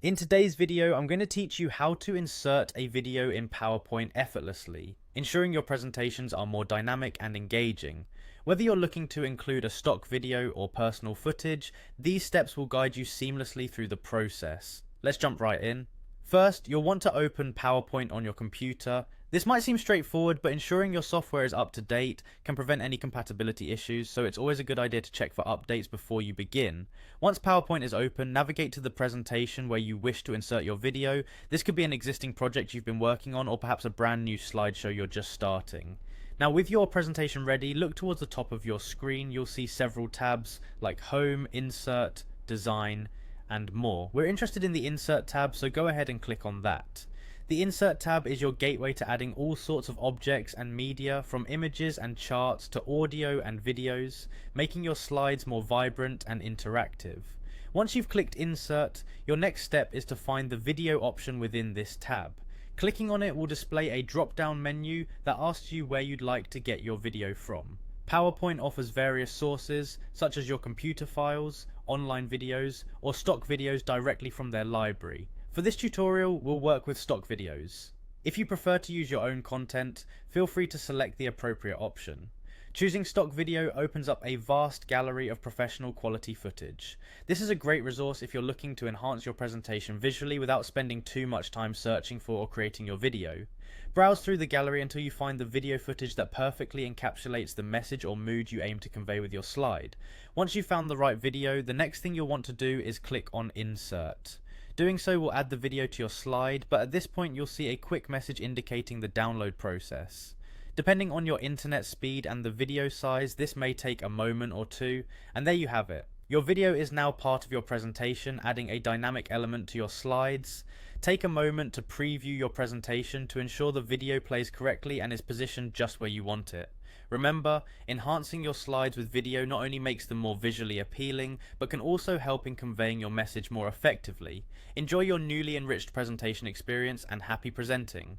In today's video, I'm going to teach you how to insert a video in PowerPoint effortlessly, ensuring your presentations are more dynamic and engaging. Whether you're looking to include a stock video or personal footage, these steps will guide you seamlessly through the process. Let's jump right in. First, you'll want to open PowerPoint on your computer. This might seem straightforward, but ensuring your software is up to date can prevent any compatibility issues, so it's always a good idea to check for updates before you begin. Once PowerPoint is open, navigate to the presentation where you wish to insert your video. This could be an existing project you've been working on, or perhaps a brand new slideshow you're just starting. Now, with your presentation ready, look towards the top of your screen. You'll see several tabs like Home, Insert, Design, and more. We're interested in the Insert tab, so go ahead and click on that. The Insert tab is your gateway to adding all sorts of objects and media, from images and charts to audio and videos, making your slides more vibrant and interactive. Once you've clicked Insert, your next step is to find the video option within this tab. Clicking on it will display a drop-down menu that asks you where you'd like to get your video from. PowerPoint offers various sources, such as your computer files, online videos, or stock videos directly from their library. For this tutorial, we'll work with stock videos. If you prefer to use your own content, feel free to select the appropriate option. Choosing stock video opens up a vast gallery of professional quality footage. This is a great resource if you're looking to enhance your presentation visually without spending too much time searching for or creating your video. Browse through the gallery until you find the video footage that perfectly encapsulates the message or mood you aim to convey with your slide. Once you've found the right video, the next thing you'll want to do is click on Insert. Doing so will add the video to your slide, but at this point you'll see a quick message indicating the download process. Depending on your internet speed and the video size, this may take a moment or two, and there you have it. Your video is now part of your presentation, adding a dynamic element to your slides. Take a moment to preview your presentation to ensure the video plays correctly and is positioned just where you want it. Remember, enhancing your slides with video not only makes them more visually appealing, but can also help in conveying your message more effectively. Enjoy your newly enriched presentation experience and happy presenting.